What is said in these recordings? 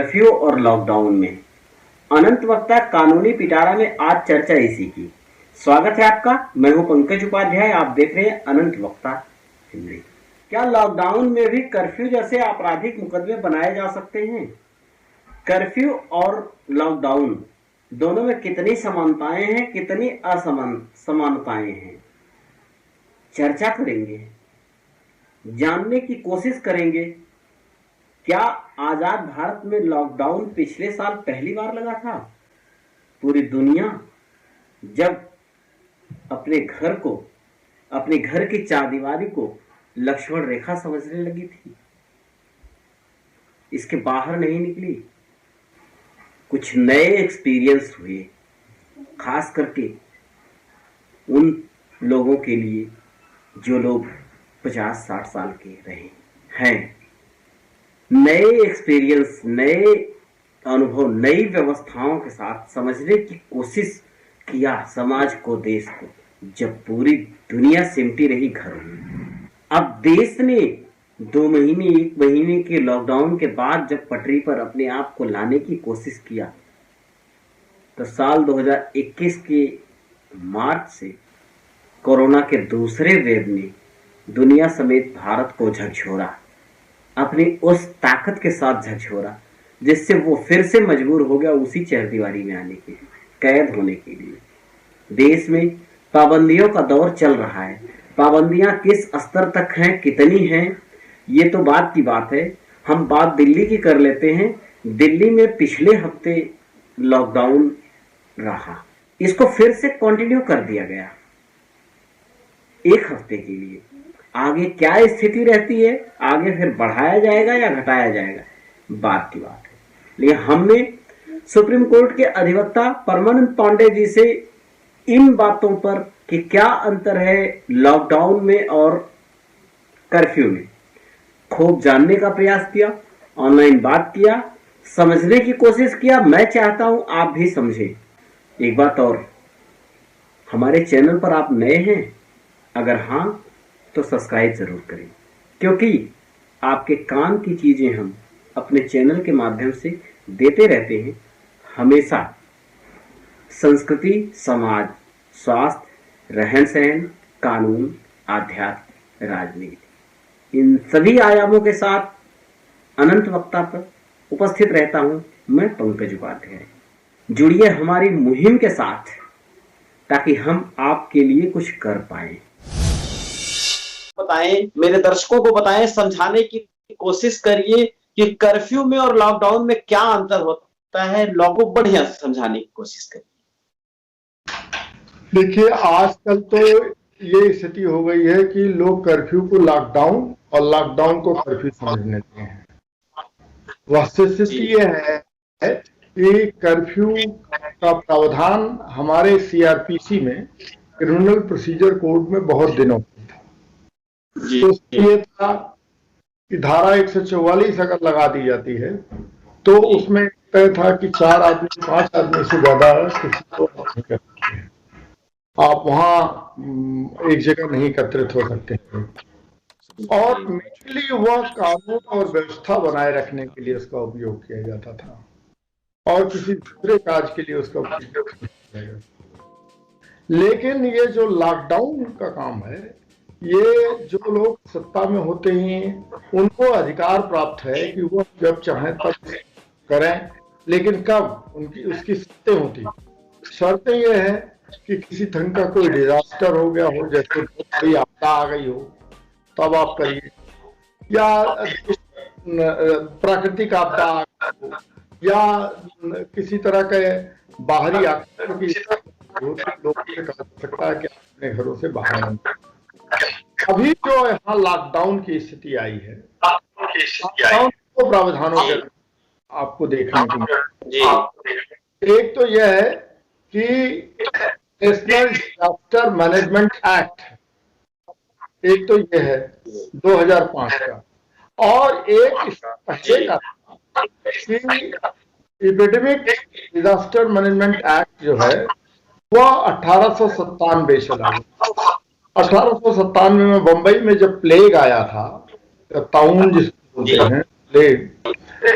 Curfew और lockdown में अनंत वक्ता कानूनी पिटारा में आज चर्चा इसी की। स्वागत है आपका। मैं हूं पंकज उपाध्याय, आप देख रहे हैं अनंत वक्ता हिंदी। क्या लॉकडाउन में भी कर्फ्यू जैसे आपराधिक मुकदमे बनाए जा सकते हैं? कर्फ्यू और लॉकडाउन दोनों में कितनी समानताएं हैं, कितनी असमानताएं हैं, चर्चा करेंगे, जानने की कोशिश करेंगे। क्या आजाद भारत में लॉकडाउन पिछले साल पहली बार लगा था? पूरी दुनिया जब अपने घर की चारदीवारी को लक्ष्मण रेखा समझने लगी थी, इसके बाहर नहीं निकली। कुछ नए एक्सपीरियंस हुए, खास करके उन लोगों के लिए जो लोग 50-60 साल के रहे हैं। नए एक्सपीरियंस, नए अनुभव, नई व्यवस्थाओं के साथ समझने की कोशिश किया समाज को, देश को। जब पूरी दुनिया सिमटी रही घरों में, अब देश ने 2 महीने 1 महीने के लॉकडाउन के बाद जब पटरी पर अपने आप को लाने की कोशिश किया, तो साल 2021 के मार्च से कोरोना के दूसरे वेव ने दुनिया समेत भारत को झकझोरा, अपनी उस ताकत के साथ झकझोरा जिससे वो फिर से मजबूर हो गया उसी चरदीवारी में आने के लिए, कैद होने के लिए। देश में पाबंदियों का दौर चल रहा है। पाबंदियां किस स्तर तक हैं, कितनी हैं, ये तो बात की बात है। हम बात दिल्ली की कर लेते हैं। दिल्ली में पिछले हफ्ते लॉकडाउन रहा, इसको फिर से कंटिन्यू कर दिया गया 1 हफ्ते के लिए। आगे क्या स्थिति रहती है, आगे फिर बढ़ाया जाएगा या घटाया जाएगा, बात की बात है। लेकिन हमने सुप्रीम कोर्ट के अधिवक्ता परमानंद पांडे जी से इन बातों पर कि क्या अंतर है लॉकडाउन में और कर्फ्यू में खूब जानने का प्रयास किया, ऑनलाइन बात किया, समझने की कोशिश किया। मैं चाहता हूं आप भी समझें। एक बात और, हमारे चैनल पर आप नए हैं, अगर हां तो सब्सक्राइब जरूर करें, क्योंकि आपके काम की चीजें हम अपने चैनल के माध्यम से देते रहते हैं। हमेशा संस्कृति, समाज, स्वास्थ्य, रहन सहन, कानून, आध्यात्म, राजनीति, इन सभी आयामों के साथ अनंत वक्ता पर उपस्थित रहता हूं मैं, पंकज उपाध्याय। जुड़िए हमारी मुहिम के साथ ताकि हम आपके लिए कुछ कर पाए। बताएं, मेरे दर्शकों को बताएं, समझाने की कोशिश करिए कि कर्फ्यू में और लॉकडाउन में क्या अंतर होता है। लोगों को बढ़िया से समझाने की कोशिश करिए। देखिए, आजकल तो ये स्थिति हो गई है कि लोग कर्फ्यू को लॉकडाउन और लॉकडाउन को कर्फ्यू समझ लेते हैं। वस्तुस्थिति ये है कि कर्फ्यू का प्रावधान हमारे सीआरपीसी में, क्रिमिनल प्रोसीजर कोड में, बहुत दिनों था। तो ये था कि धारा 144 अगर लगा दी जाती है तो उसमें तय था कि 4 आदमी 5 आदमी से ज्यादा किसी को नहीं कर सकते हैं। आप वहां एक जगह नहीं एकत्रित हो सकते हैं। और मेनली वह कानून और व्यवस्था बनाए रखने के लिए उसका उपयोग किया जाता था और किसी दूसरे कार्य के लिए उसका उपयोग किया जाता था। लेकिन ये जो लॉकडाउन का काम है, ये जो लोग सत्ता में होते हैं उनको अधिकार प्राप्त है कि वो जब चाहें तब करें, लेकिन कब, उसकी शर्तें होती। शर्तें ये है कि किसी ढंग का कोई डिजास्टर हो गया हो, जैसे कोई आपदा आ गई हो, तब आप करिए, या प्राकृतिक आपदा आ गई हो, या किसी तरह के बाहरी आक्रमण की लोगों से कहा जा सकता है कि अपने घरों से बाहर न। अभी जो यहाँ लॉकडाउन की स्थिति आई है, लॉकडाउन को प्रावधानों के आपको देखने को मिले। एक तो यह है कि नेशनल डिजास्टर मैनेजमेंट एक्ट, एक तो यह है 2005 का, और एक पहले का एपिडेमिक डिजास्टर मैनेजमेंट एक्ट जो है वह 1897 से लागू। 1897 में बंबई में जब प्लेग आया था, ताउन जिसको बोलते हैं प्लेग,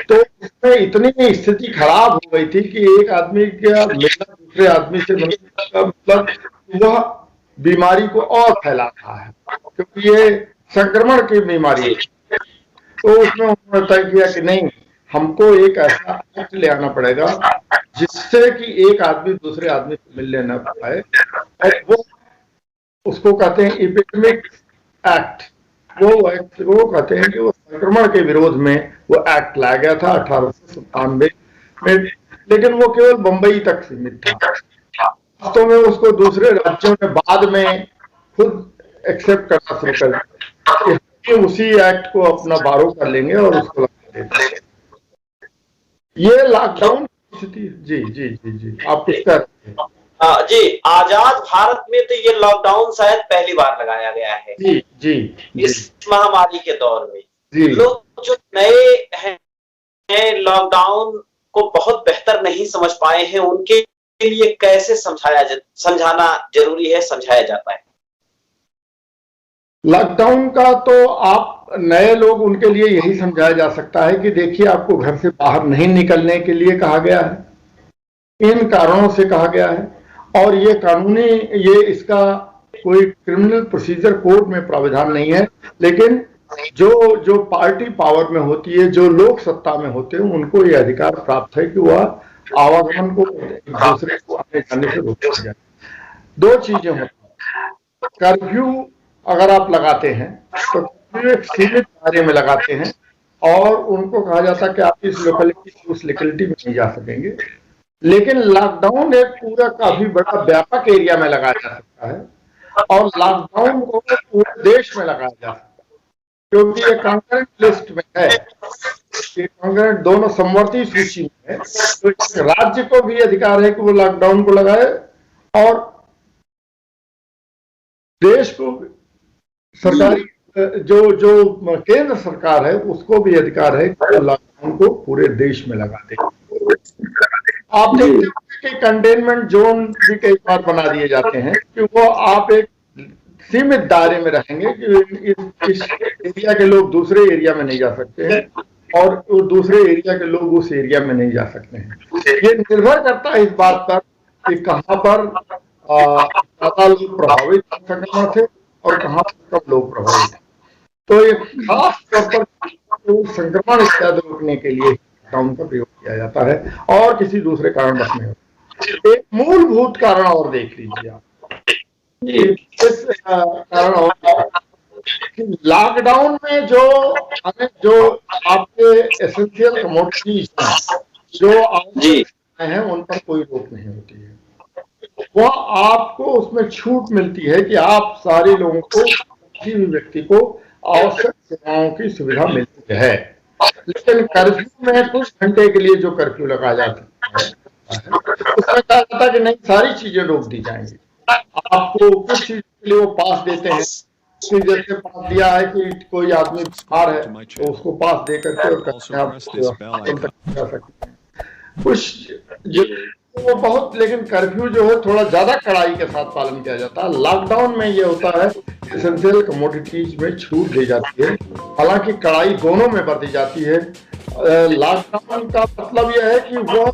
तो में इतनी स्थिति खराब हो गई थी कि एक आदमी का मिलना दूसरे आदमी से मतलब वह बीमारी को और फैला रहा है, क्योंकि ये संक्रमण की बीमारी है। तो उसमें उन्होंने तय किया कि नहीं, हमको एक ऐसा एक्ट ले आना पड़ेगा जिससे कि एक आदमी दूसरे आदमी से मिलने न पाए, और वो उसको कहते हैं एपिडेमिक एक्ट। वो कहते हैं कि वो संक्रमण के विरोध में वो एक्ट लाया गया था 1897 में, लेकिन वो केवल बंबई तक सीमित था। वास्तव में उसको दूसरे राज्यों ने बाद में खुद एक्सेप्ट करना शुरू कर दिया कि उसी एक्ट को अपना बारो कर लेंगे और उसको लगा देंगे। ये लॉकडाउन की स्थिति। जी जी जी जी, आप कुछ कर रहे हैं? जी, आजाद भारत में तो ये लॉकडाउन शायद पहली बार लगाया गया है। जी जी, इस महामारी के दौर में जी। लोग जो नए हैं लॉकडाउन को बहुत बेहतर नहीं समझ पाए हैं, उनके लिए कैसे समझाना जरूरी है, समझाया जाता है? लॉकडाउन का तो आप नए लोग, उनके लिए यही समझाया जा सकता है कि देखिए, आपको घर से बाहर नहीं निकलने के लिए कहा गया है, इन कारणों से कहा गया है, और ये कानूनी, ये इसका कोई क्रिमिनल प्रोसीजर कोड में प्रावधान नहीं है, लेकिन जो पार्टी पावर में होती है, जो लोक सत्ता में होते हैं, उनको ये अधिकार प्राप्त है कि वह आवागमन को एक दूसरे को आने जाने से रोका जाए। दो चीजें होती हैं। कर्फ्यू अगर आप लगाते हैं तो एक सीमित दायरे में लगाते हैं, और उनको कहा जाता है कि आप इस लोकेलिटी से उस लोकेलिटी में नहीं जा सकेंगे। लेकिन लॉकडाउन एक पूरा काफी बड़ा व्यापक एरिया में लगाया जा सकता है, और लॉकडाउन को पूरे देश में लगाया जा सकता है, क्योंकि ये कंकरेंट लिस्ट में है, ये कंकरेंट दोनों समवर्ती सूची में है। तो राज्य को भी अधिकार है कि वो लॉकडाउन को लगाए, और देश को, सरकारी जो केंद्र सरकार है, उसको भी अधिकार है कि लॉकडाउन को पूरे देश में लगा दे। आप देखते होंगे कि कंटेनमेंट जोन भी कई बार बना दिए जाते हैं कि वो आप एक सीमित दायरे में रहेंगे कि इस एरिया के लोग दूसरे एरिया में नहीं जा सकते हैं, और दूसरे एरिया के लोग उस एरिया में नहीं जा सकते हैं। ये निर्भर करता है इस बात पर कि कहाँ पर ज्यादा लोग प्रभावित संक्रमण थे और कहाँ पर कम लोग प्रभावित थे। तो ये खास तौर पर संक्रमण इत्यादि रोकने के लिए लॉकडाउन का प्रयोग किया जाता है, और किसी दूसरे कारणवश नहीं होता। एक मूलभूत कारण और देख लीजिए आप, इस कारण और कि लॉकडाउन में जो आपके एसेंशियल कमोडिटीज जो आवश्यक हैं, उन पर कोई रोक नहीं होती है। वह आपको उसमें छूट मिलती है कि आप सारे लोगों को, किसी भी व्यक्ति को आवश्यक सेवाओं की सुविधा मिलती है। लेकिन कर्फ्यू में कुछ घंटे के लिए जो कर्फ्यू लगाया जाता है, उसमें कहा जाता है कि नहीं, सारी चीजें रोक दी जाएंगी। आपको कुछ चीज के लिए वो पास देते हैं, कि जैसे पास दिया है कि कोई आदमी बीमार है तो उसको पास दे करके और जा सकते हैं कुछ वो बहुत। लेकिन कर्फ्यू जो है थोड़ा ज्यादा कड़ाई के साथ पालन किया जाता है। लॉकडाउन में ये होता है, एसेंशियल कमोडिटीज में छूट दी जाती है, हालांकि कड़ाई दोनों में बरती जाती है। लॉकडाउन का मतलब यह है कि वह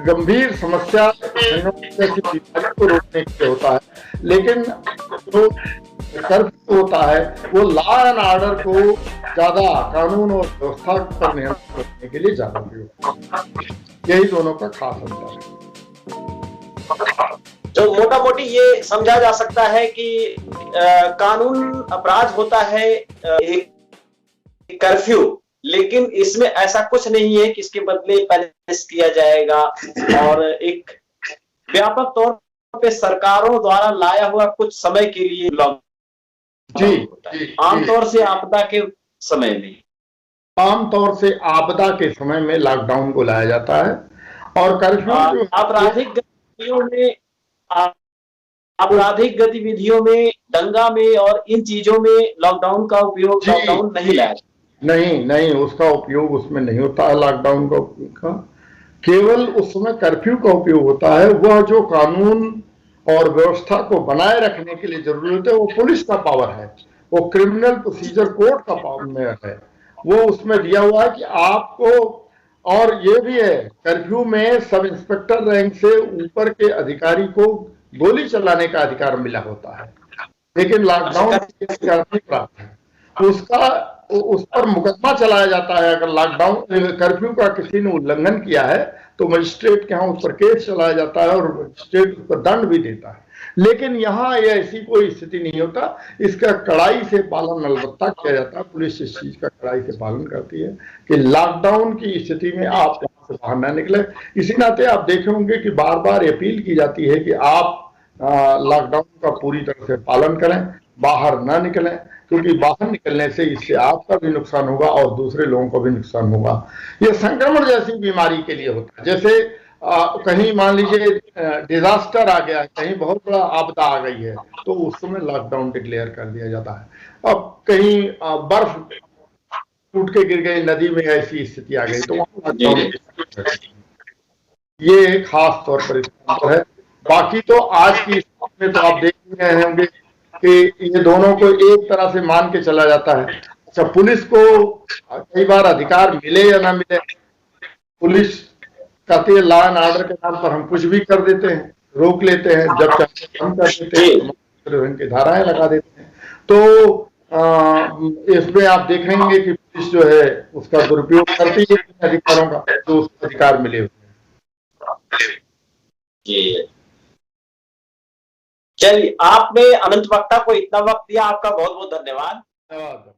गंभीर समस्या जैसी बीमारी को रोकने के लिए होता है, लेकिन जो कर्फ्यू होता है वो लॉ एंड ऑर्डर को ज्यादा, कानून और व्यवस्था पर नियंत्रण रखने के लिए ज्यादा प्रयोग होता है। यही दोनों का खास अंतर है। तो मोटा मोटी ये समझा जा सकता है कि कानून अपराध होता है कर्फ्यू, लेकिन इसमें ऐसा कुछ नहीं है कि इसके बदले पनिश किया जाएगा, और एक व्यापक तौर पे सरकारों द्वारा लाया हुआ कुछ समय के लिए लॉकडाउन होता है। आमतौर से आपदा के समय में, आमतौर से आपदा के समय में लॉकडाउन को लाया जाता है, और कर्फ्यू आपराधिक गतिविधियों में, दंगा में और इन चीजों में लॉकडाउन का उपयोग, लॉकडाउन नहीं लाया। नहीं, उसका उपयोग उसमें नहीं होता है। लॉकडाउन का केवल उस समय कर्फ्यू का उपयोग होता है। वह जो कानून और व्यवस्था को बनाए रखने के लिए जरूरत है, वो पुलिस का पावर है, वो क्रिमिनल प्रोसीजर कोड का पावर में है। वो उसमें दिया हुआ है कि आपको और ये भी है, कर्फ्यू में सब इंस्पेक्टर रैंक से ऊपर के अधिकारी को गोली चलाने का अधिकार मिला होता है, लेकिन लॉकडाउन के अधिकार नहीं प्राप्त है। उसका उस पर मुकदमा चलाया जाता है। अगर लॉकडाउन कर्फ्यू का किसी ने उल्लंघन किया है तो मजिस्ट्रेट के यहाँ उस पर केस चलाया जाता है और मजिस्ट्रेट उस पर दंड भी देता है। लेकिन यहाँ ये ऐसी कोई स्थिति नहीं होता। इसका कड़ाई से पालन अलबत्ता किया जाता है। पुलिस इस चीज का कड़ाई से पालन करती है कि लॉकडाउन की स्थिति में आप यहाँ से बाहर ना निकले। इसी नाते आप देखे होंगे कि बार बार अपील की जाती है कि आप लॉकडाउन का पूरी तरह से पालन करें, बाहर ना निकलें, क्योंकि बाहर निकलने से इससे आपका भी नुकसान होगा और दूसरे लोगों को भी नुकसान होगा। ये संक्रमण जैसी बीमारी के लिए होता है। जैसे कहीं मान लीजिए डिजास्टर आ गया, कहीं बहुत बड़ा आपदा आ गई है, तो उस समय लॉकडाउन डिक्लेयर कर दिया जाता है। अब कहीं बर्फ टूट के गिर गई नदी में, ऐसी स्थिति आ गई तो वहां लॉकडाउन। ये खास तौर पर है। बाकी तो आज की स्थिति में तो आप देख रहे होंगे कि ये दोनों को एक तरह से मान के चला जाता है। अच्छा, पुलिस को कई बार अधिकार मिले या ना मिले, पुलिस कहती है लॉ एंड ऑर्डर के नाम पर हम कुछ भी कर देते हैं, रोक लेते हैं, जब चाहते हम कर देते हैं, इनकी धाराएं लगा देते हैं। तो इसमें आप देखेंगे कि पुलिस जो है उसका दुरुपयोग करती है अधिकारों का, जो उसको अधिकार मिले हुए हैं। चलिए, आपने अनंत वक्ता को इतना वक्त दिया, आपका बहुत बहुत धन्यवाद।